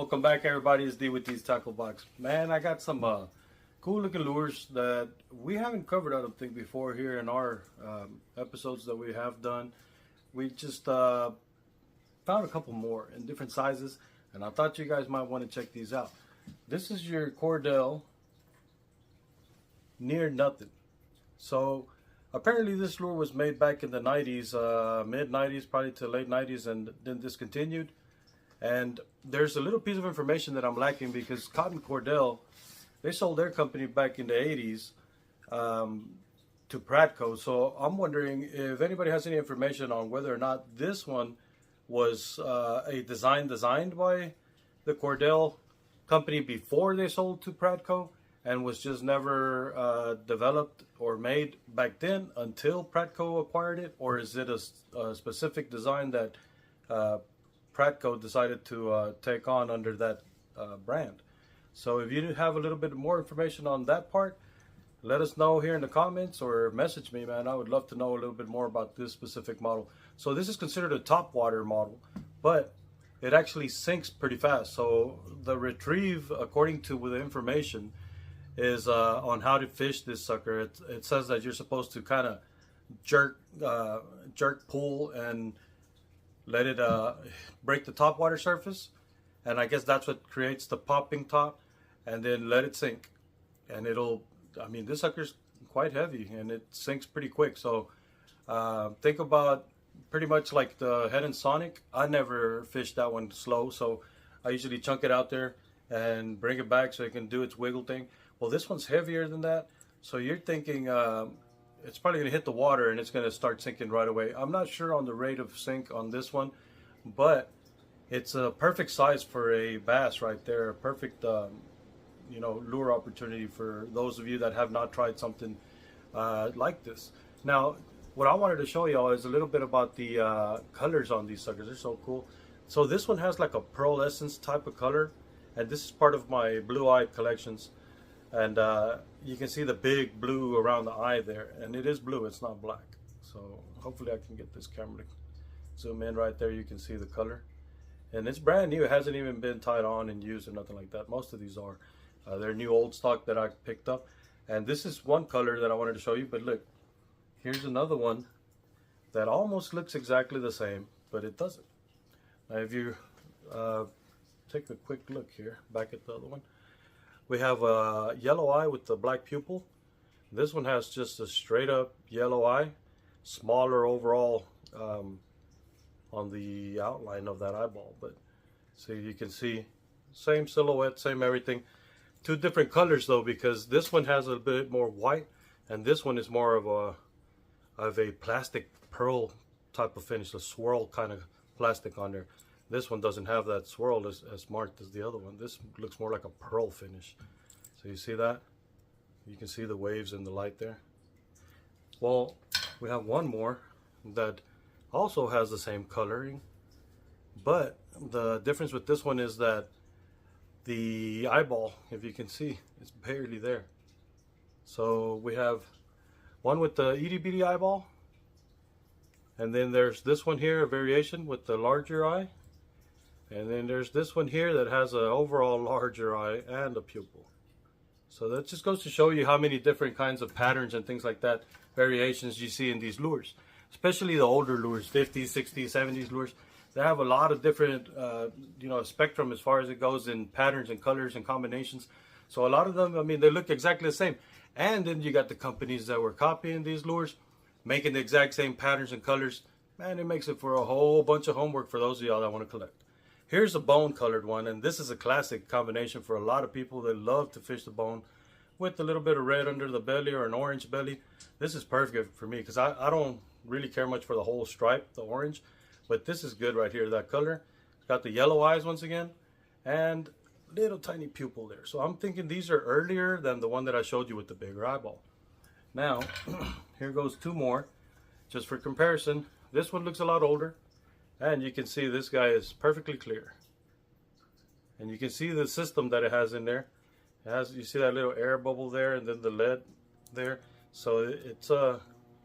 Welcome back, everybody. It's D with these tackle box. Man, I got some cool looking lures that we haven't covered, I don't think, before here in our episodes that we have done. We just found a couple more in different sizes, and I thought you guys might want to check these out. This is your Cordell near Nuthin. So apparently this lure was made back in the 90s, mid 90s, probably to late 90s, and then discontinued. And there's a little piece of information that I'm lacking because Cordell, they sold their company back in the 80s to Pratco. So I'm wondering if anybody has any information on whether or not this one was a designed by the Cordell company before they sold to Pratco and was just never developed or made back then until Pratco acquired it, or is it a specific design that Pratco decided to take on under that brand? So if you have a little bit more information on that part, let us know here in the comments or message me, man. I would love to know a little bit more about this specific model. So this is considered a topwater model, but it actually sinks pretty fast. So the retrieve, according to the information, is on how to fish this sucker. It says that you're supposed to kind of jerk, pull, and let it break the top water surface, and I guess that's what creates the popping top, and then let it sink, and it'll, I mean, this sucker's quite heavy and it sinks pretty quick. So think about pretty much like the Head and Sonic. I never fished that one slow, so I usually chunk it out there and bring it back so it can do its wiggle thing. Well, this one's heavier than that, so you're thinking it's probably going to hit the water and it's going to start sinking right away. I'm not sure on the rate of sink on this one, but it's a perfect size for a bass right there. A perfect, you know, lure opportunity for those of you that have not tried something like this. Now, what I wanted to show y'all is a little bit about the colors on these suckers. They're so cool. So this one has like a pearlescence type of color, and this is part of my blue-eyed collections. And you can see the big blue around the eye there, and it is blue, it's not black. So hopefully I can get this camera to zoom in right there. You can see the color, and it's brand new. It hasn't even been tied on and used or nothing like that. Most of these are they're new old stock that I picked up, and this is one color that I wanted to show you. But look, here's another one that almost looks exactly the same, but it doesn't. Now if you take a quick look here back at the other one, we have a yellow eye with the black pupil. This one has just a straight up yellow eye, smaller overall on the outline of that eyeball. But so you can see same silhouette, same everything. Two different colors though, because this one has a bit more white and this one is more of a plastic pearl type of finish, a swirl kind of plastic on there. This one doesn't have that swirl as marked as the other one. This looks more like a pearl finish. So you see that? You can see the waves in the light there. Well, we have one more that also has the same coloring, but the difference with this one is that the eyeball, if you can see, it's barely there. So we have one with the itty bitty eyeball, and then there's this one here, a variation with the larger eye. And then there's this one here that has an overall larger eye and a pupil. So that just goes to show you how many different kinds of patterns and things like that, variations you see in these lures. Especially the older lures, 50s, 60s, 70s lures. They have a lot of different, you know, spectrum as far as it goes in patterns and colors and combinations. So a lot of them, I mean, they look exactly the same. And then you got the companies that were copying these lures, making the exact same patterns and colors. Man, it makes it for a whole bunch of homework for those of y'all that want to collect. Here's a bone colored one, and this is a classic combination for a lot of people that love to fish the bone with a little bit of red under the belly or an orange belly. This is perfect for me because I don't really care much for the whole stripe, the orange, but this is good right here, that color. Got the yellow eyes once again and little tiny pupil there. So I'm thinking these are earlier than the one that I showed you with the bigger eyeball. Now, here goes two more just for comparison. This one looks a lot older. And you can see this guy is perfectly clear. And you can see the system that it has in there. It has, you see that little air bubble there and then the lead there. So it's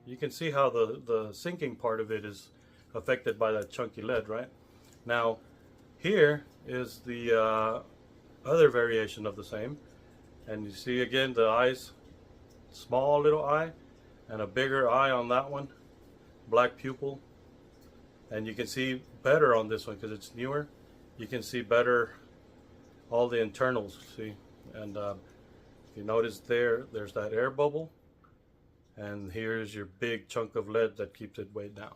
you can see how the sinking part of it is affected by that chunky lead, right? Now, Here is the other variation of the same, and you see again the eyes, small little eye and a bigger eye on that one, black pupil. And you can see better on this one because it's newer. You can see better all the internals, see. And if you notice there's that air bubble, and here's your big chunk of lead that keeps it way down.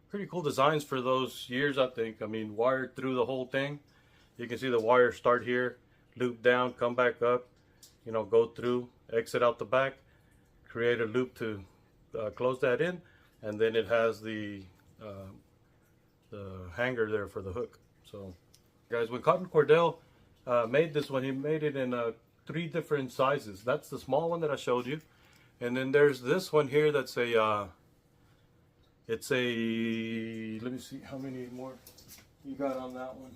Pretty cool designs for those years, I think. I mean, wired through the whole thing. You can see the wire start here, loop down, come back up, you know, go through, exit out the back, create a loop to close that in, and then it has the hanger there for the hook. So guys, when Cordell made this one, he made it in 3 different sizes. That's the small one that I showed you, and then there's this one here that's a it's a, let me see how many more you got on that one.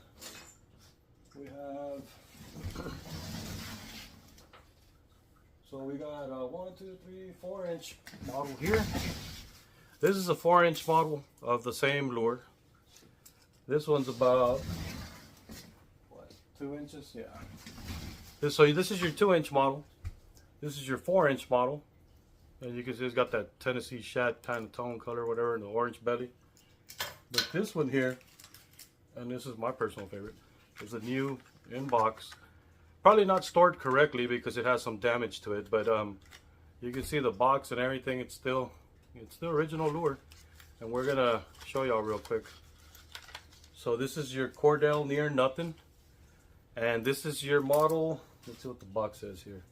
We have, so we got a 1, 2, 3, 4 inch model here. This is a 4-inch model of the same lure. This one's about, what, 2 inches? Yeah. So this is your 2-inch model. This is your 4-inch model. And you can see it's got that Tennessee shad kind of tone color, whatever, and the orange belly. But this one here, and this is my personal favorite, is a new in-box. Probably not stored correctly because it has some damage to it, but you can see the box and everything. It's the original lure, and we're gonna show y'all real quick. So this is your Cordell near Nuthin, and this is your model. Let's see what the box says here.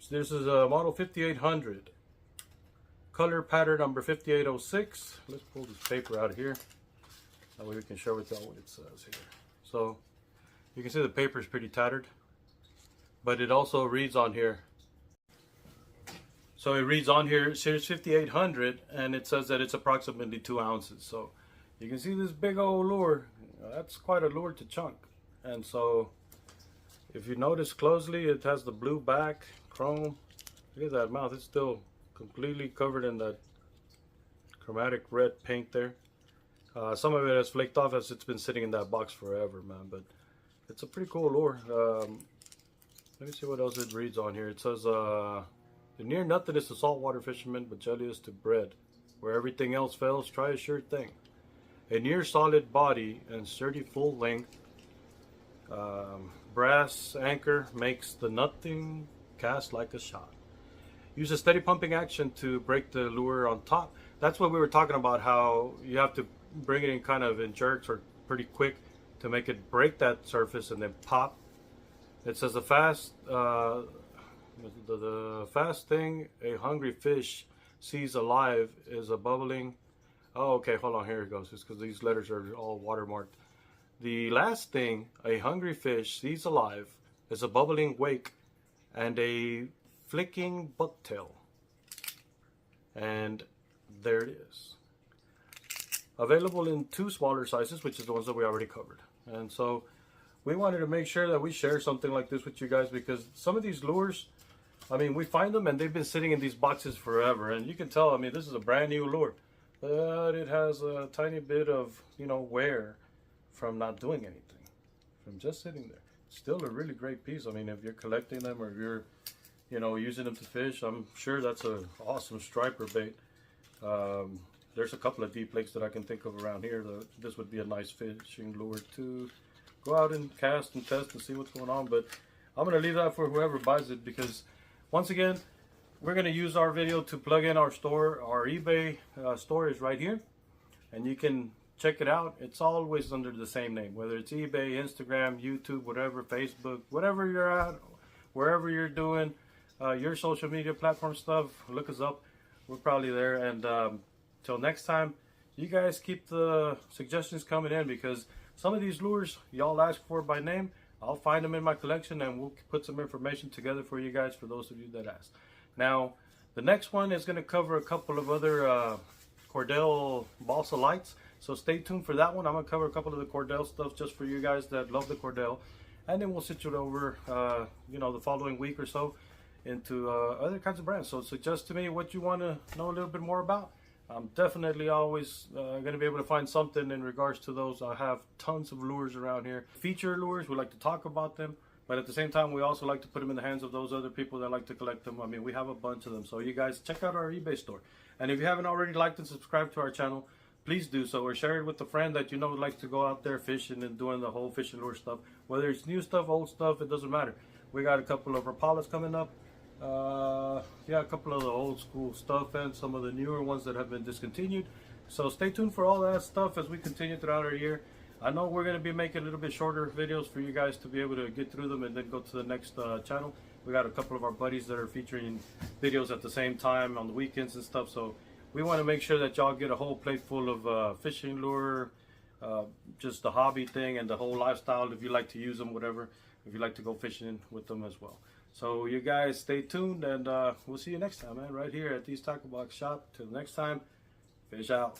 So this is a model 5800, color pattern number 5806. Let's pull this paper out of here, that way we can share with y'all what it says here. So you can see the paper is pretty tattered, but it also reads on here. So it reads on here, series 5800, and it says that it's approximately 2 ounces. So you can see this big old lure. That's quite a lure to chunk. And so if you notice closely, it has the blue back, chrome. Look at that mouth. It's still completely covered in that chromatic red paint there. Some of it has flaked off as it's been sitting in that box forever, man. But it's a pretty cool lure. Let me see what else it reads on here. It says, the near Nuthin is to saltwater fishermen, but jelly is to bread. Where everything else fails, try a sure thing. A near solid body and sturdy full length brass anchor makes the Nuthin cast like a shot. Use a steady pumping action to break the lure on top. That's what we were talking about, how you have to bring it in kind of in jerks or pretty quick to make it break that surface and then pop. It says the fast thing a hungry fish sees alive is a bubbling. Oh, okay, hold on, here it goes. It's because these letters are all watermarked. The last thing a hungry fish sees alive is a bubbling wake and a flicking bucktail. And there it is. Available in 2 smaller sizes, which is the ones that we already covered. And so we wanted to make sure that we share something like this with you guys, because some of these lures, I mean, we find them and they've been sitting in these boxes forever. And you can tell, I mean, this is a brand new lure, but it has a tiny bit of, you know, wear from not doing anything, from just sitting there. Still a really great piece. I mean, if you're collecting them or if you're, you know, using them to fish, I'm sure that's an awesome striper bait. There's a couple of deep lakes that I can think of around here. This would be a nice fishing lure to go out and cast and test and see what's going on. But I'm going to leave that for whoever buys it, because once again, we're going to use our video to plug in our store. Our eBay store is right here, and you can check it out. It's always under the same name, whether it's eBay, Instagram, YouTube, whatever, Facebook, whatever you're at, wherever you're doing your social media platform stuff, look us up. We're probably there. And till next time, you guys keep the suggestions coming in, because some of these lures y'all ask for by name, I'll find them in my collection and we'll put some information together for you guys, for those of you that ask. Now, the next one is going to cover a couple of other Cordell balsa lights. So stay tuned for that one. I'm going to cover a couple of the Cordell stuff just for you guys that love the Cordell. And then we'll switch it over, you know, the following week or so into other kinds of brands. So suggest to me what you want to know a little bit more about. I'm definitely always going to be able to find something in regards to those. I have tons of lures around here. Feature lures, we like to talk about them, but at the same time, we also like to put them in the hands of those other people that like to collect them. I mean, we have a bunch of them. So you guys check out our eBay store. And if you haven't already liked and subscribed to our channel, please do so, or share it with a friend that you know likes to go out there fishing and doing the whole fishing lure stuff. Whether it's new stuff, old stuff, it doesn't matter. We got a couple of Rapalas coming up. Yeah, a couple of the old school stuff and some of the newer ones that have been discontinued. So stay tuned for all that stuff as we continue throughout our year. I know we're going to be making a little bit shorter videos for you guys to be able to get through them and then go to the next channel. We got a couple of our buddies that are featuring videos at the same time on the weekends and stuff. So we want to make sure that y'all get a whole plate full of fishing lure, just the hobby thing and the whole lifestyle, if you like to use them, whatever, if you like to go fishing with them as well. So you guys stay tuned, and we'll see you next time, man, right here at These Tackle Box Shop. Till next time, fish out.